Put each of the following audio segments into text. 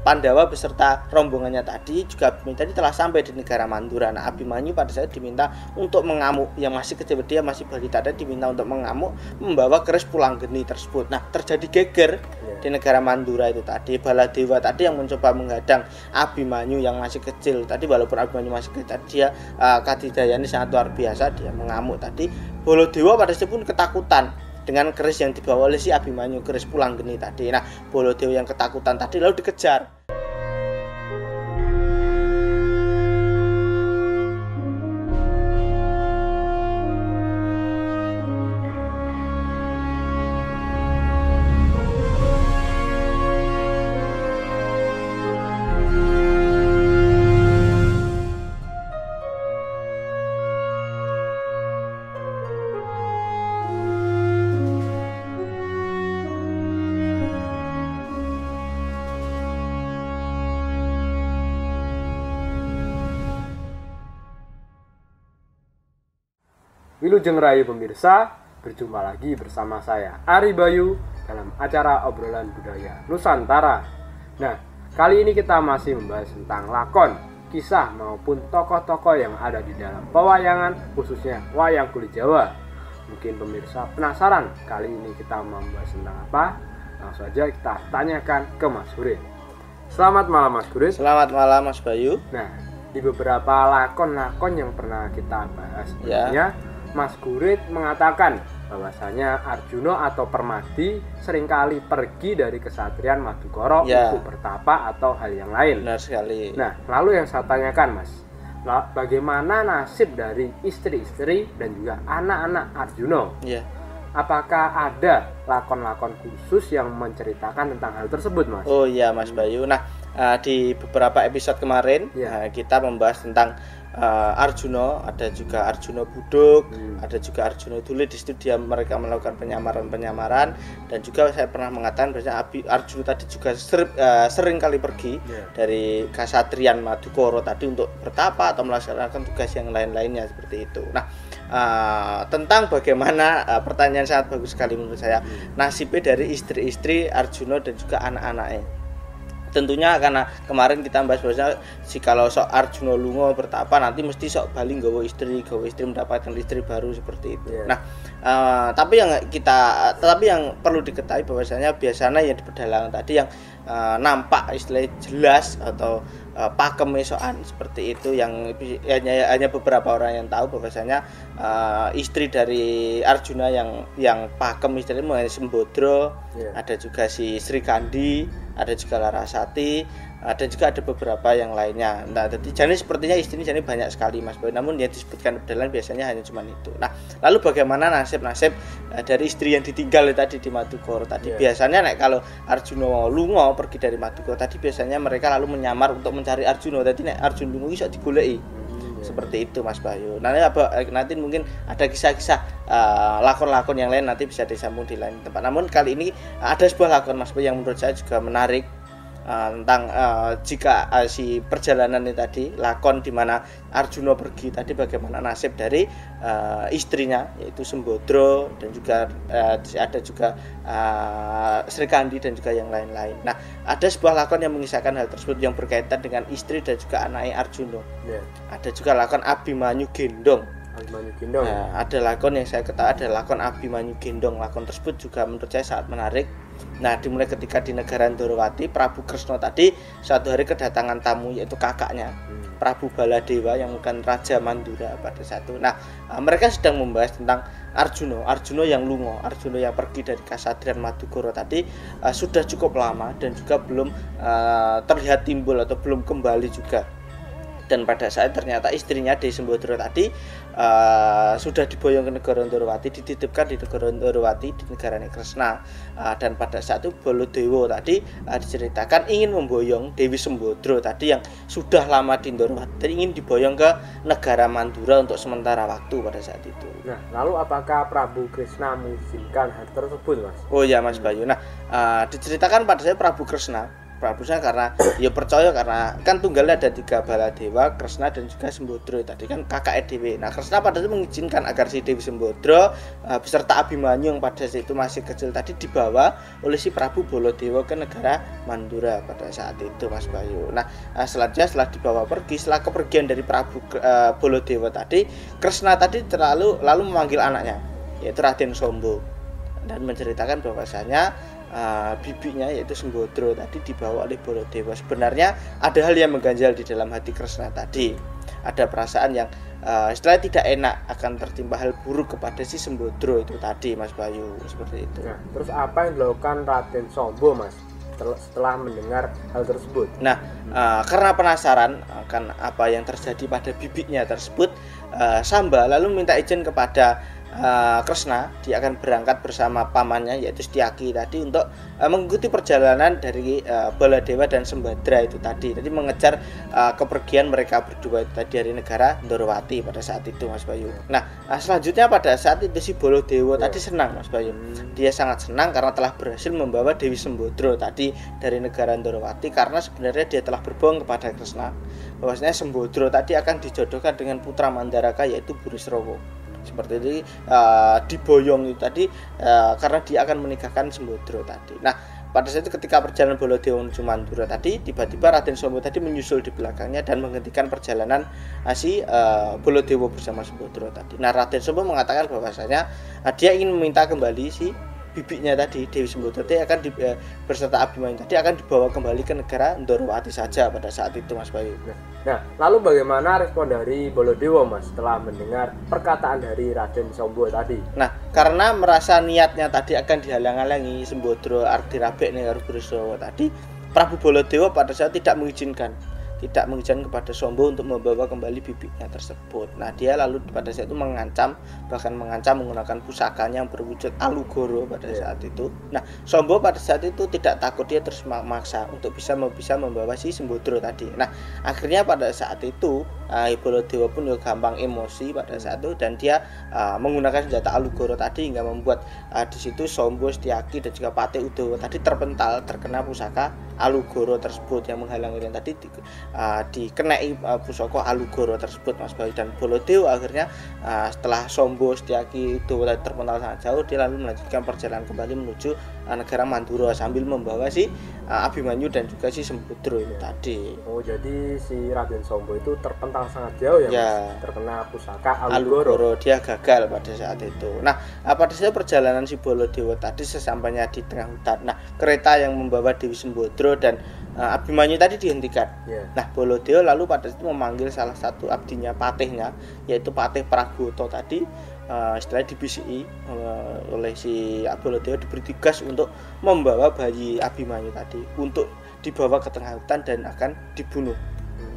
Pandawa beserta rombongannya tadi juga Abimanyu tadi telah sampai di negara Mandura. Nah, Abimanyu pada saat diminta untuk mengamuk, yang masih kecil, dia masih balita, dan diminta untuk mengamuk membawa keris Pulanggeni tersebut. Nah, terjadi geger di negara Mandura itu tadi. Baladewa tadi yang mencoba menghadang Abimanyu yang masih kecil tadi, walaupun Abimanyu masih kecil tadi, dia kadidayanya sangat luar biasa, dia mengamuk tadi. Baladewa pada saat pun ketakutan dengan keris yang dibawa oleh si Abimanyu, keris Pulanggeni tadi. Nah, Baladewa yang ketakutan tadi lalu dikejar. Wilujeng Rayu pemirsa, berjumpa lagi bersama saya Ari Bayu dalam acara obrolan budaya Nusantara. Nah, kali ini kita masih membahas tentang lakon, kisah maupun tokoh-tokoh yang ada di dalam pewayangan, khususnya wayang kulit Jawa. Mungkin pemirsa penasaran kali ini kita membahas tentang apa? Langsung saja kita tanyakan ke Mas Gurit. Selamat malam Mas Gurit. Selamat malam Mas Bayu. Nah, di beberapa lakon-lakon yang pernah kita bahas sebelumnya, Mas Gurit mengatakan bahwasanya Arjuna atau Permadi seringkali pergi dari kesatrian Madukara untuk bertapa atau hal yang lain. Benar sekali. Nah, lalu yang saya tanyakan Mas, bagaimana nasib dari istri-istri dan juga anak-anak Arjuna? Apakah ada lakon-lakon khusus yang menceritakan tentang hal tersebut, Mas? Oh iya, Mas Bayu. Nah, di beberapa episode kemarin kita membahas tentang Arjuna, ada juga Arjuna Buduk, ada juga Arjuna Tuli. Di situ mereka melakukan penyamaran, dan juga saya pernah mengatakan bahwa Arjuna tadi juga sering kali pergi dari kasatrian Madukara tadi untuk bertapa atau melaksanakan tugas yang lain-lainnya seperti itu. Nah, tentang bagaimana pertanyaan sangat bagus sekali menurut saya, nasibnya dari istri-istri Arjuna dan juga anak-anaknya. Tentunya karena kemarin kita bahas bahwa kalau sok Arjuna lunga bertapa nanti mesti sok bali nggawa istri mendapatkan istri baru seperti itu. Nah, tapi yang perlu diketahui bahwasanya biasanya yang di pedalangan tadi yang nampak istilah jelas atau pakeme soan seperti itu, yang hanya beberapa orang yang tahu bahwasanya istri dari Arjuna yang pakem istilahnya Sembodra, ada juga si Sri Kandi, ada juga Larasati, dan juga ada beberapa yang lainnya. Nah, jadi sepertinya istrinya banyak sekali Mas Boy. Namun yang disebutkan pedalangan biasanya hanya cuma itu. Nah, lalu bagaimana nasib-nasib dari istri yang ditinggal tadi di Madukara tadi? Biasanya kalau Arjuna lunga pergi dari Madukara tadi, biasanya mereka lalu menyamar untuk mencari Arjuna. Tadi Arjuna lunga iso digoleki. Seperti itu Mas Bayu. Nanti mungkin ada kisah-kisah lakon-lakon yang lain nanti bisa disambung di lain tempat. Namun kali ini ada sebuah lakon Mas Bayu yang menurut saya juga menarik, tentang jika si perjalanan ini tadi, lakon di mana Arjuna pergi tadi, bagaimana nasib dari istrinya yaitu Sembodra, dan juga ada juga Sri Kandi dan juga yang lain-lain. Nah, ada sebuah lakon yang mengisahkan hal tersebut yang berkaitan dengan istri dan juga anaknya Arjuna. Ada juga lakon Abimanyu Gendong. Nah, ada lakon yang saya ketahui, ada lakon Abimanyu Gendong. Lakon tersebut juga menurut saya sangat menarik. Nah, dimulai ketika di negara Ndorowati, Prabu Kresna tadi suatu hari kedatangan tamu yaitu kakaknya, Prabu Baladewa yang bukan Raja Mandura pada saat itu. Nah, mereka sedang membahas tentang Arjuna yang lunga, Arjuna yang pergi dari kasatrian Madukara tadi sudah cukup lama dan juga belum terlihat timbul atau belum kembali juga. Dan pada saat ternyata istrinya Dewi Sembodra tadi sudah diboyong ke negara Ndorowati, dititipkan di negara Ndorowati, di negara Kresna. Dan pada saat itu Baladewa tadi diceritakan ingin memboyong Dewi Sembodra tadi yang sudah lama di Ndorowati, ingin diboyong ke negara Mandura untuk sementara waktu pada saat itu. Nah, lalu apakah Prabu Kresna mengizinkan hal tersebut, Mas? Oh ya Mas Bayu. Nah, diceritakan pada saya Prabu Kresna Prabu Kresna karena ya percaya karena kan tunggalnya ada 3 Baladewa, Kresna dan juga Sembodra. Tadi kan kakak Dewi. Nah, Kresna pada itu mengizinkan agar si Dewi Sembodra beserta Abimanyu yang pada saat itu masih kecil tadi dibawa oleh si Prabu Baladewa ke negara Mandura pada saat itu, Mas Bayu. Nah, selanjutnya setelah dibawa pergi, setelah kepergian dari Prabu Baladewa tadi, Kresna tadi lalu memanggil anaknya, yaitu Raden Sombo, dan menceritakan bahwasanya bibinya yaitu Sembodra tadi dibawa oleh Baladewa. Sebenarnya ada hal yang mengganjal di dalam hati Kresna tadi. Ada perasaan yang istilahnya tidak enak akan tertimpa hal buruk kepada si Sembodra itu tadi, Mas Bayu, seperti itu. Nah, terus apa yang dilakukan Raden Sombo, Mas, setelah mendengar hal tersebut? Nah, karena penasaran akan apa yang terjadi pada bibinya tersebut, Samba lalu minta izin kepada Kresna. Dia akan berangkat bersama pamannya yaitu Setyaki tadi untuk mengikuti perjalanan dari Baladewa dan Sembadra itu tadi. Jadi mengejar kepergian mereka berdua itu tadi dari negara Ndorowati pada saat itu, Mas Bayu. Nah, selanjutnya pada saat itu si Baladewa tadi senang, Mas Bayu. Dia sangat senang karena telah berhasil membawa Dewi Sembodra tadi dari negara Ndorowati, karena sebenarnya dia telah berbohong kepada Kresna bahwasanya Sembodra tadi akan dijodohkan dengan putra Mandaraka yaitu Burisrawa. Seperti ini diboyong itu tadi karena dia akan menikahkan Sembodra tadi. Nah, pada saat itu ketika perjalanan Baladewa menuju Mandura tadi, tiba-tiba Raden Sombo tadi menyusul di belakangnya dan menghentikan perjalanan si Baladewa bersama Sembodra tadi. Nah, Raden Sombo mengatakan bahwasanya dia ingin meminta kembali si bibinya tadi, Dewi Sembodra tadi akan berserta Abimanyu tadi akan dibawa kembali ke negara Ndorowati saja pada saat itu, Mas Bayu. Nah, lalu bagaimana respon dari Baladewa, Mas, setelah mendengar perkataan dari Raden Sombo tadi? Nah, karena merasa niatnya tadi akan dihalang-halangi Sembodra arti rabek ning karo Burisrawa tadi, Prabu Baladewa pada saat tidak mengizinkan kepada Sombo untuk membawa kembali bibinya tersebut. Nah, dia lalu pada saat itu bahkan mengancam menggunakan pusakanya yang berwujud Alugoro pada saat itu. Nah, Sombo pada saat itu tidak takut, dia terus memaksa untuk bisa membawa si Sembodra tadi. Nah, akhirnya pada saat itu Baladewa pun juga gampang emosi pada saat itu, dan dia menggunakan senjata Alugoro tadi hingga membuat di situ Sombo, Setyaki dan juga Patih Udawa tadi terkena pusaka Alugoro tersebut yang menghalangi yang tadi dikenai pusaka Alugoro tersebut, Mas Bayu. Dan Baladewa akhirnya setelah Sombo, Setyaki, Udawa terpental sangat jauh, dia lalu melanjutkan perjalanan kembali menuju negara Mandura sambil membawa si Abimanyu dan juga si Sembodra itu tadi. Oh, jadi si Raden Sombo itu terpental sangat jauh ya, Mas? Terkena pusaka Alugoro. Dia gagal pada saat itu. Nah, pada saat perjalanan si Baladewa tadi sesampainya di tengah hutan, nah kereta yang membawa Dewi Sembodra dan Abimanyu tadi dihentikan. Nah, Baladewa lalu pada itu memanggil salah satu abdinya, patihnya, yaitu Patih Pragoto tadi. Istilahnya dibisiki oleh si Baladewa, diberi tugas untuk membawa bayi Abimanyu tadi untuk dibawa ke tengah hutan dan akan dibunuh.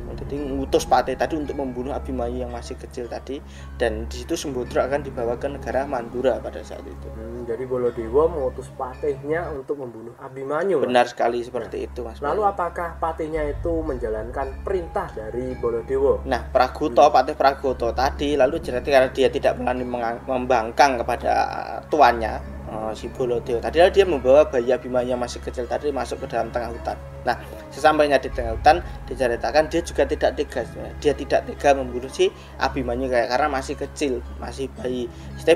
Jadi ngutus Patih tadi untuk membunuh Abimanyu yang masih kecil tadi, dan di situ Sembodra akan dibawa ke negara Mandura pada saat itu. Jadi Baladewa mengutus Patihnya untuk membunuh Abimanyu. Benar sekali seperti itu, Mas. Lalu apakah Patihnya itu menjalankan perintah dari Baladewa? Nah, Patih Pragoto tadi lalu karena dia tidak berani membangkang kepada tuannya, si Baladewa tadi lalu dia membawa bayi Abimanyu yang masih kecil tadi masuk ke dalam tengah hutan. Nah, sesampainya di tengah hutan diceritakan dia juga tidak tega. Dia tidak tega membunuh si Abimanyu karena masih kecil, masih bayi,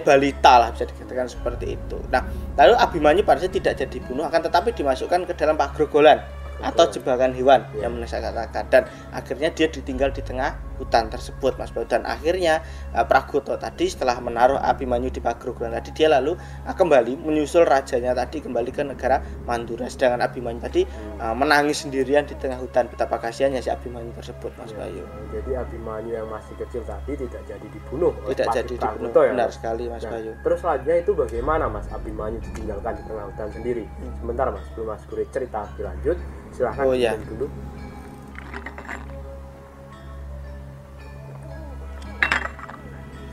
balita lah bisa dikatakan seperti itu. Nah, lalu Abimanyu pada saat tidak jadi dibunuh, akan tetapi dimasukkan ke dalam pagrogolan atau jebakan hewan yang saya katakan, dan akhirnya dia ditinggal di tengah hutan tersebut, Mas Bayu. Dan akhirnya Pragoto tadi setelah menaruh Abimanyu di pagrogolan tadi, dia lalu kembali menyusul rajanya tadi kembali ke negara Mandura, sedangkan Abimanyu tadi menangis sendirian di tengah hutan. Betapa kasihannya si Abimanyu tersebut, Mas Bayu. Jadi Abimanyu yang masih kecil tadi tidak jadi dibunuh. Benar sekali, Mas Bayu. Terus selanjutnya itu bagaimana, Mas, Abimanyu ditinggalkan di tengah hutan sendiri? Sebentar, Mas, sebelum Mas Guri cerita lebih lanjut, silahkan dulu.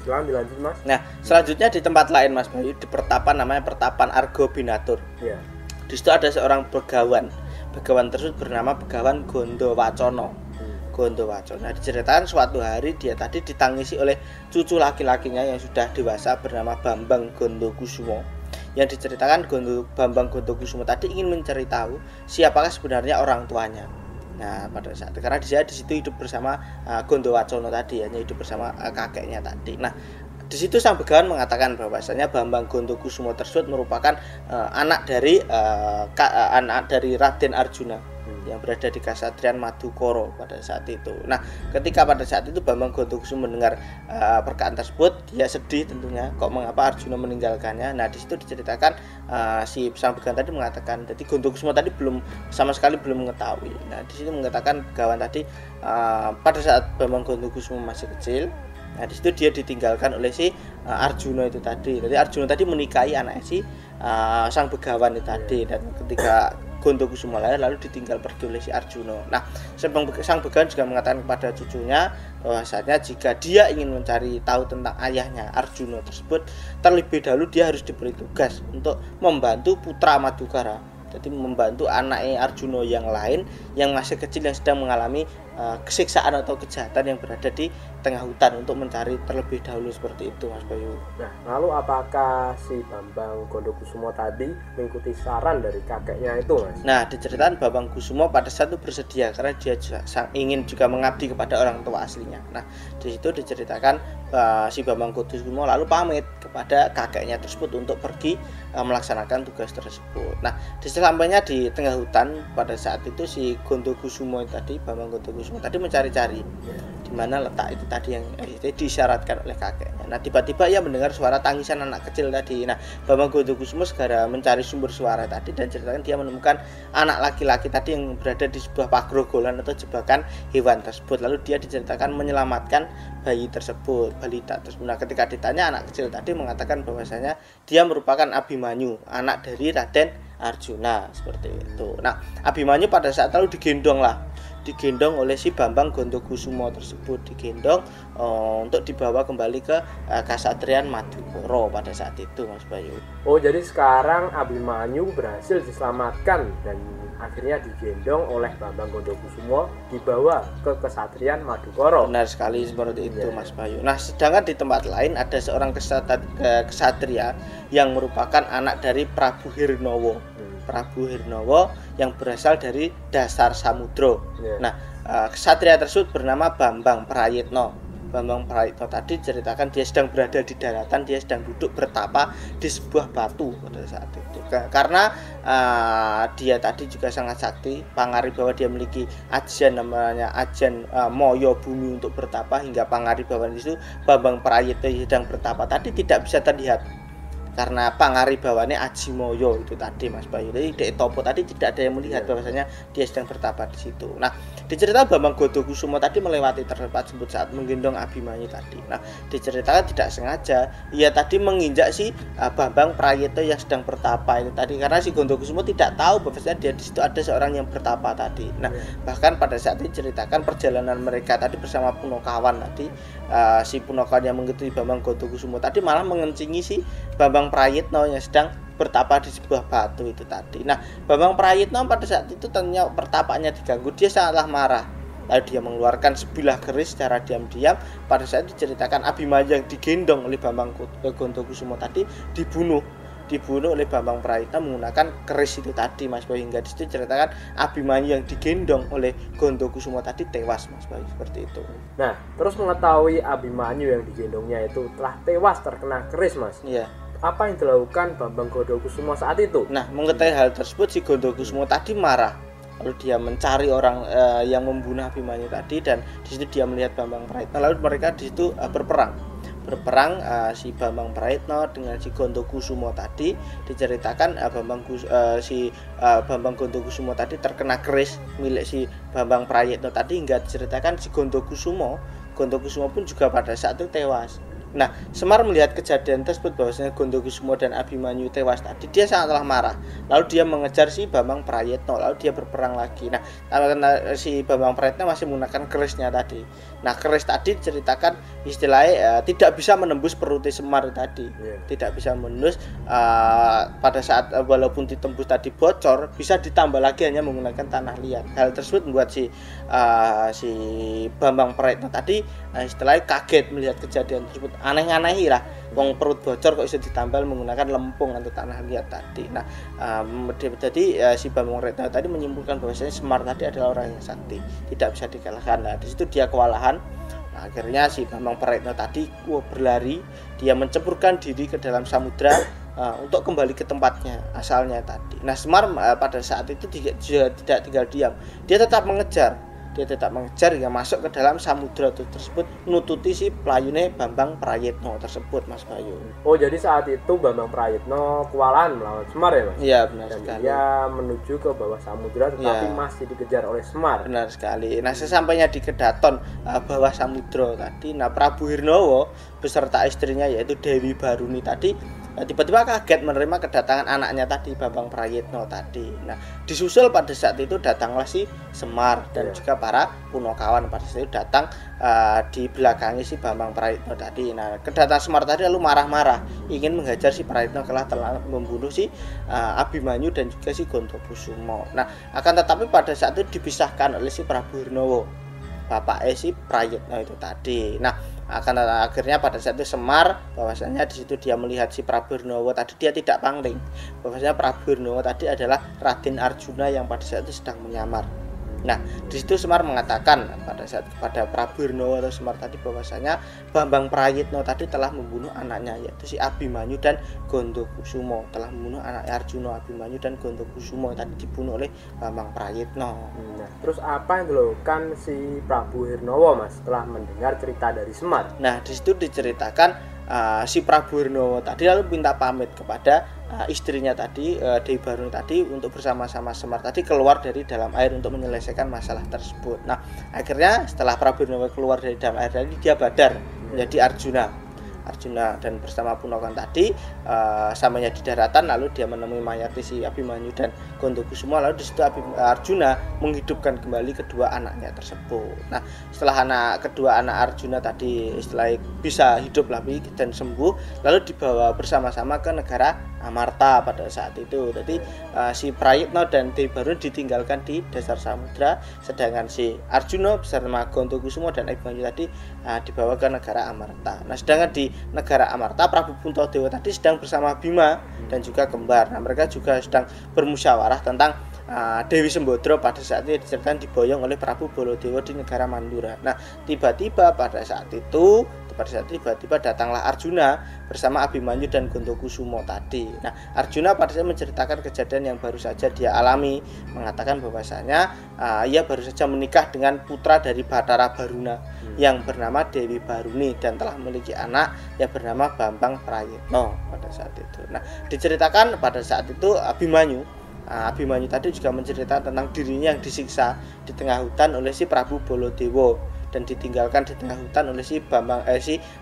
Silahkan dilanjut, Mas. Nah, selanjutnya di tempat lain, Mas Bayu, di pertapan namanya Pertapan Argobinatur. Di situ ada seorang begawan. Begawan tersebut bernama Begawan Gondowacana. Nah, diceritakan suatu hari dia tadi ditangisi oleh cucu laki-lakinya yang sudah dewasa bernama Bambang Gondokusumo, yang diceritakan Bambang Gondokusumo tadi ingin mencari tahu siapakah sebenarnya orang tuanya. Nah, pada saat karena dia di situ hidup bersama Gondowacono tadi, hanya hidup bersama kakeknya tadi. Nah, di situ Sang Begawan mengatakan bahwasanya Bambang Gondokusumo tersebut merupakan anak dari Raden Arjuna yang berada di Kasatriyan Madukara pada saat itu. Nah, ketika pada saat itu Bambang Gondokusumo mendengar perkataan tersebut, dia sedih tentunya, kok mengapa Arjuna meninggalkannya. Nah, di situ diceritakan si Sang Begawan tadi mengatakan, jadi Gondokusumo tadi sama sekali belum mengetahui. Nah, di situ mengatakan Begawan tadi pada saat Bambang Gondokusumo masih kecil, nah di situ dia ditinggalkan oleh si Arjuna itu tadi. Jadi Arjuna tadi menikahi anaknya si Sang Begawan itu tadi, dan ketika Gondokusumo lahir lalu ditinggal pergi oleh si Arjuna. Nah, Sang Begawan juga mengatakan kepada cucunya bahwasanya jika dia ingin mencari tahu tentang ayahnya Arjuna tersebut, terlebih dahulu dia harus diberi tugas untuk membantu putra Madukara. Jadi membantu anaknya Arjuna yang lain yang masih kecil yang sedang mengalami kesiksaan atau kejahatan yang berada di tengah hutan untuk mencari terlebih dahulu, seperti itu Mas Bayu. Nah, lalu apakah si Bambang Gondokusumo tadi mengikuti saran dari kakeknya itu, Mas? Nah, diceritakan Bambang Kusumo pada saat itu bersedia karena dia ingin juga mengabdi kepada orang tua aslinya. Nah, di situ diceritakan si Bambang Gondokusumo lalu pamit kepada kakeknya tersebut untuk pergi melaksanakan tugas tersebut. Nah, sesampainya di tengah hutan pada saat itu si Gondokusumo tadi, Bambang Gondokusumo tadi mencari-cari di mana letak itu tadi yang disyaratkan oleh kakeknya. Nah, tiba-tiba ia mendengar suara tangisan anak kecil tadi. Nah, Bambang Gondokusumo segera mencari sumber suara tadi dan ceritakan dia menemukan anak laki-laki tadi yang berada di sebuah pagrogolan atau jebakan hewan tersebut. Lalu dia diceritakan menyelamatkan bayi tersebut, balita tersebut. Nah, ketika ditanya, anak kecil tadi mengatakan bahwasanya dia merupakan Abimanyu, anak dari Raden Arjuna, seperti itu. Nah, Abimanyu pada saat lalu digendong oleh si Bambang Gondokusumo tersebut, digendong untuk dibawa kembali ke Kasatriyan Madukara pada saat itu, Mas Bayu. Oh, jadi sekarang Abimanyu berhasil diselamatkan dan akhirnya digendong oleh Bambang Gondokusumo dibawa ke Kasatriyan Madukara. Benar sekali seperti itu, Mas Bayu. Nah, sedangkan di tempat lain ada seorang kesatria yang merupakan anak dari Prabu Hirnowo. Prabu Hirnowo yang berasal dari dasar samudra. Nah, kesatria tersebut bernama Bambang Prayitno. Bambang Prayitno tadi ceritakan dia sedang berada di daratan, dia sedang duduk bertapa di sebuah batu pada saat itu. Karena dia tadi juga sangat sakti, pangaribawa, dia memiliki ajian namanya ajian Moyo Bumi untuk bertapa, hingga pangaribawa itu Bambang Prayitno sedang bertapa tadi tidak bisa terlihat karena pangaribawane Aji Moyo itu tadi, Mas Bayu. Jadi Dek Topo tadi tidak ada yang melihat bahwasanya dia sedang bertapa di situ. Nah, diceritakan Bambang Gondokusumo tadi melewati tempat tersebut saat menggendong Abimanyu tadi. Nah, diceritakan tidak sengaja ia tadi menginjak si Bambang Prayitno yang sedang bertapa itu tadi, karena si Gondokusumo tidak tahu bahwasanya dia di situ ada seorang yang bertapa tadi. Nah, bahkan pada saat itu diceritakan perjalanan mereka tadi bersama Punokawan tadi, si Punokawan yang mengikuti Bambang Gondokusumo tadi malah mengencingi si Bambang Prayitno yang sedang bertapa di sebuah batu itu tadi. Nah, Bambang Prayitno pada saat itu ternyata pertapaannya diganggu, dia sangatlah marah. Lalu dia mengeluarkan sebilah keris secara diam-diam. Pada saat diceritakan Abimanyu yang digendong oleh Bambang Gondokusumo tadi dibunuh oleh Bambang Prayitno menggunakan keris itu tadi, Mas Bayu. Hingga di situ diceritakan Abimanyu yang digendong oleh Gondokusumo tadi tewas, Mas Bayu, seperti itu. Nah, terus mengetahui Abimanyu yang digendongnya itu telah tewas terkena keris, Mas. Iya. Apa yang dilakukan Bambang Gondokusumo saat itu? Nah, mengetahui hal tersebut si Gondokusumo tadi marah. Lalu dia mencari orang yang membunuh Abimanyu tadi, dan di situ dia melihat Bambang Prayitno. Lalu mereka di situ berperang si Bambang Prayitno dengan si Gondokusumo tadi. Diceritakan Bambang Gondokusumo tadi terkena keris milik si Bambang Prayitno tadi, hingga diceritakan si Gondokusumo pun juga pada saat itu tewas. Nah, Semar melihat kejadian tersebut bahwasanya Gondokusumo dan Abimanyu tewas tadi, dia sangatlah marah. Lalu dia mengejar si Bambang Prayitno, lalu dia berperang lagi. Nah, karena si Bambang Prayitno masih menggunakan kerisnya tadi. Nah, keris tadi diceritakan istilahnya tidak bisa menembus perut Semar tadi. Tidak bisa menembus pada saat walaupun ditembus tadi bocor, bisa ditambah lagi hanya menggunakan tanah liat. Hal tersebut membuat si Bambang Prayitno tadi istilahnya kaget melihat kejadian tersebut. Aneh-aneh lah Wong perut bocor kok bisa ditambal menggunakan lempung atau tanah liat tadi. Nah, jadi si Bambang Praitno tadi menyimpulkan bahwasanya Semar tadi adalah orang yang sakti, tidak bisa dikalahkan. Nah, di situ dia kewalahan. Nah, akhirnya si Bambang Praitno tadi berlari, dia mencemplungkan diri ke dalam samudra untuk kembali ke tempatnya asalnya tadi. Nah, Semar pada saat itu tidak tinggal diam, dia tetap mengejar hingga masuk ke dalam samudra tersebut, nututi si pelayune Bambang Praitno tersebut, Mas Bayu. Oh, jadi saat itu Bambang Praitno kewalahan melawan Semar ya, Mas? Iya, benar dan sekali. Dia menuju ke bawah samudra tetapi masih dikejar oleh Semar. Benar sekali. Nah, sesampainya di Kedaton bawah samudra tadi, nah Prabu Hirnowo beserta istrinya yaitu Dewi Baruni tadi tiba-tiba kaget menerima kedatangan anaknya tadi, Bambang Praitno tadi. Nah, disusul pada saat itu datanglah si Semar dan juga para Punokawan pada saat itu datang di belakangi si Bambang Praitno tadi. Nah, kedatangan Semar tadi lalu marah-marah ingin menghajar si Praitno telah membunuh si Abimanyu dan juga si Gondokusumo. Nah, akan tetapi pada saat itu dipisahkan oleh si Prabu Hirnowo, bapak si Praitno itu tadi. Nah, akhirnya pada saat itu Semar bahwasanya di situ dia melihat si Prabu Hirnowo tadi, dia tidak pangling bahwasanya Prabu Hirnowo tadi adalah Raden Arjuna yang pada saat itu sedang menyamar. Nah, di situ Semar mengatakan pada saat kepada Prabu Hirnowo atau Semar tadi bahwasanya Bambang Praitno tadi telah membunuh anaknya yaitu si Abimanyu dan Gondokusumo, telah membunuh anak Arjuna, Abimanyu dan Gondokusumo tadi dibunuh oleh Bambang Praitno. Nah, terus apa yang dilakukan si Prabu Hirnowo, Mas, setelah mendengar cerita dari Semar? Nah, di situ diceritakan si Prabu Hirnowo tadi lalu minta pamit kepada istrinya tadi, Dewi Baruni tadi, untuk bersama-sama Semar tadi keluar dari dalam air untuk menyelesaikan masalah tersebut. Nah, akhirnya setelah Prabu Hirnowo keluar dari dalam air tadi, dia badar menjadi Arjuna dan bersama Punokan tadi sampainya di daratan, lalu dia menemui mayat si Abimanyu dan Gondokusumo. Lalu di situ Arjuna menghidupkan kembali kedua anaknya tersebut. Nah, setelah kedua anak Arjuna tadi setelah bisa hidup lagi dan sembuh, lalu dibawa bersama-sama ke negara Amarta pada saat itu. Jadi si Praitno dan Dewi Baruni ditinggalkan di dasar samudra, sedangkan si Arjuna bersama Gondokusumo dan Abimanyu tadi dibawa ke negara Amarta. Nah, sedangkan di negara Amarta Prabu Puntadewa tadi sedang bersama Bima dan juga kembar. Nah, mereka juga sedang bermusyawarah tentang Dewi Sembodra pada saat itu diceritakan diboyong oleh Prabu Baladewa di negara Mandura. Nah, tiba-tiba datanglah Arjuna bersama Abimanyu dan Gondokusumo tadi. Nah, Arjuna pada saat menceritakan kejadian yang baru saja dia alami, mengatakan bahwasanya ia baru saja menikah dengan putra dari Batara Baruna yang bernama Dewi Baruni dan telah memiliki anak yang bernama Bambang Praitno pada saat itu. Nah, diceritakan pada saat itu Abimanyu tadi juga menceritakan tentang dirinya yang disiksa di tengah hutan oleh si Prabu Baladewa dan ditinggalkan di tengah hutan oleh si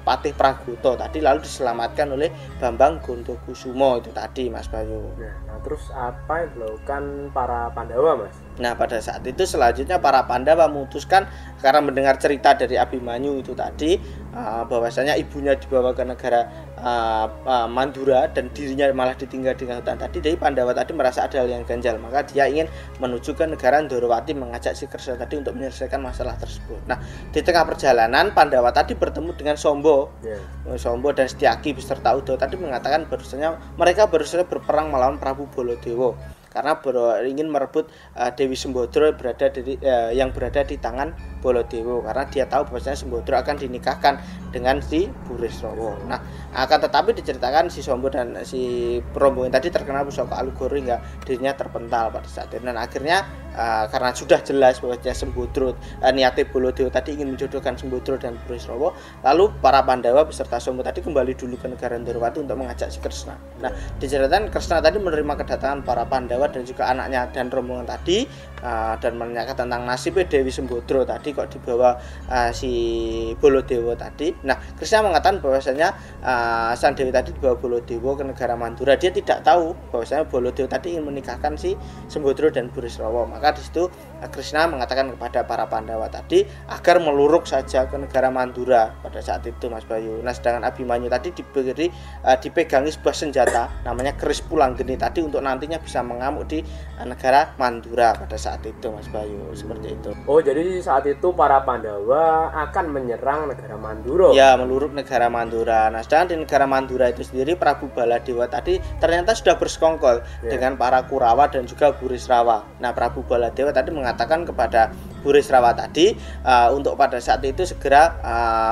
Patih Pragoto tadi, lalu diselamatkan oleh Bambang Gondokusumo itu tadi, Mas Bayu. Nah, terus apa yang dilakukan para Pandawa, Mas? Nah, pada saat itu selanjutnya para Pandawa memutuskan, karena mendengar cerita dari Abimanyu itu tadi bahwasanya ibunya dibawa ke negara Mandura dan dirinya malah ditinggal di hutan tadi. Jadi Pandawa tadi merasa ada hal yang ganjal, maka dia ingin menuju ke negara Ndorowati mengajak si Kresna tadi untuk menyelesaikan masalah tersebut. Nah, di tengah perjalanan Pandawa tadi bertemu dengan Sombo dan Setyaki beserta Udawa tadi mengatakan bahwasanya mereka baru saja berperang melawan Prabu Baladewa karena ingin merebut Dewi Sembodra yang berada di tangan Baladewa, karena dia tahu bahwasanya Sembodra akan dinikahkan dengan si Burisrawa. Nah, akan tetapi diceritakan si Sombo dan si rombongan tadi terkena pusaka Alugoro hingga dirinya terpental pada saat itu. Dan akhirnya karena sudah jelas bahwasanya Sembodra niatnya Baladewa tadi ingin menjodohkan Sembodra dan Burisrawa, lalu para Pandawa beserta Sombo tadi kembali dulu ke negara Ndorowati untuk mengajak si Kresna. Nah, diceritakan Kresna tadi menerima kedatangan para Pandawa dan juga anaknya dan rombongan tadi dan menanyakan tentang nasibnya Dewi Sembodra tadi kok dibawa si Baladewa tadi. Nah, Kresna mengatakan bahwasanya sang Dewi tadi dibawa Baladewa ke negara Mandura. Dia tidak tahu bahwasanya Baladewa tadi ingin menikahkan si Sembodra dan Burisrawa, Maka di situ Krishna mengatakan kepada para Pandawa tadi agar meluruk saja ke negara Mandura pada saat itu, Mas Bayu. Nah, sedangkan Abimanyu tadi dipegangi sebuah senjata namanya keris Pulanggeni tadi untuk nantinya bisa mengamuk di negara Mandura pada saat itu, Mas Bayu. Seperti itu. Oh, jadi saat itu para Pandawa akan menyerang negara Mandura. Ya, meluruk negara Mandura. Nah, sedangkan di negara Mandura itu sendiri Prabu Baladewa tadi ternyata sudah bersekongkol dengan para Kurawa dan juga Burisrawa. Nah, Prabu Baladewa tadi mengatakan kepada Burisrawa tadi untuk pada saat itu segera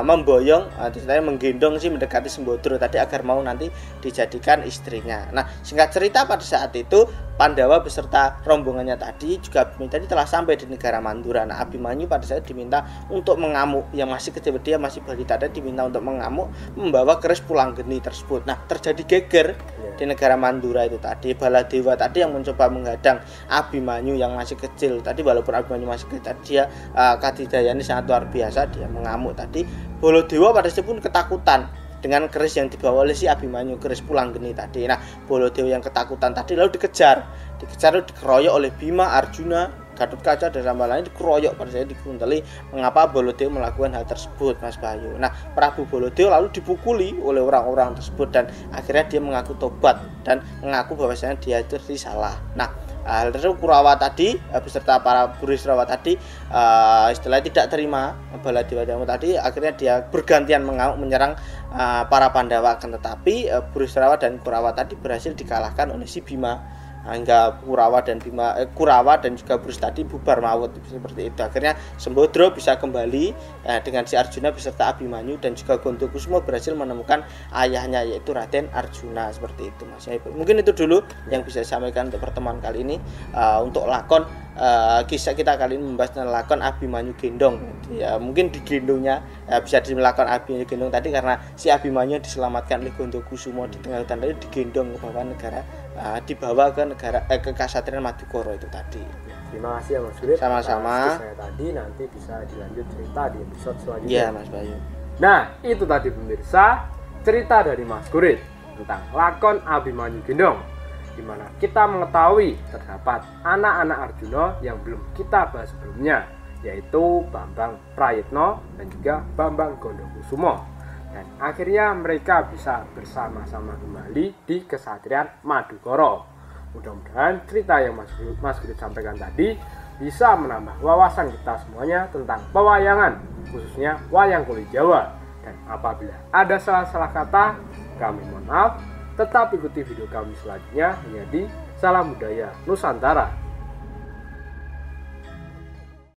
memboyong, menggendong mendekati Sembodro tadi agar mau nanti dijadikan istrinya. Nah, singkat cerita pada saat itu Pandawa beserta rombongannya tadi juga tadi telah sampai di negara Mandura. Nah, Abimanyu pada saat diminta untuk mengamuk, yang masih kecil, dia masih balita tadi diminta untuk mengamuk membawa keris Pulanggeni tersebut. Nah, terjadi geger di negara Mandura itu tadi. Baladewa tadi yang mencoba menghadang Abimanyu yang masih kecil tadi, walaupun Abimanyu masih kecil tadi, dia kadidayanya sangat luar biasa, dia mengamuk tadi. Baladewa pada saat pun ketakutan dengan keris yang dibawa oleh si Abimanyu, keris Pulanggeni tadi. Nah, Baladewa yang ketakutan tadi lalu dikejar lalu dikeroyok oleh Bima, Arjuna, Gatotkaca dan sama lain, dikeroyok pada saat dikunteli. Mengapa Baladewa melakukan hal tersebut, Mas Bayu? Nah, Prabu Baladewa lalu dipukuli oleh orang-orang tersebut dan akhirnya dia mengaku tobat dan mengaku bahwasanya dia itu salah. Nah, hal tersebut Kurawa tadi beserta para Burisrawa tadi istilahnya tidak terima Baladewa tadi, akhirnya dia bergantian mengamuk menyerang para Pandawa, akan tetapi Burisrawa dan Kurawa tadi berhasil dikalahkan oleh si Bima, hingga Kurawa dan juga Buris tadi bubar maut seperti itu. Akhirnya Sembodro bisa kembali dengan si Arjuna beserta Abimanyu dan juga Gondokusuma berhasil menemukan ayahnya yaitu Raden Arjuna, seperti itu, Mas. Mungkin itu dulu yang bisa saya sampaikan untuk pertemuan kali ini. Untuk lakon kisah kita kali ini membahas tentang lakon Abimanyu Gendong. Ya, mungkin di gendongnya bisa dilakon Abimanyu Gendong tadi karena si Abimanyu diselamatkan oleh Gondokusuma di tengah hutan tadi, digendong ke bawah negara, dibawa ke Kasatriyan Madukara itu tadi. Terima kasih ya Mas Gurit. Sama-sama. Saya tadi nanti bisa dilanjut cerita di episode selanjutnya. Iya, Mas Bayu. Nah, itu tadi pemirsa cerita dari Mas Gurit tentang lakon Abimanyu Gendong, di mana kita mengetahui terdapat anak-anak Arjuna yang belum kita bahas sebelumnya, yaitu Bambang Prayitno dan juga Bambang Gondokusumo. Dan akhirnya mereka bisa bersama-sama kembali di Kesatrian Madukara. Mudah-mudahan cerita yang Mas Gurit sampaikan tadi bisa menambah wawasan kita semuanya tentang pewayangan, khususnya wayang kulit Jawa. Dan apabila ada salah-salah kata, kami mohon maaf. Tetap ikuti video kami selanjutnya hanya di Salam Budaya Nusantara.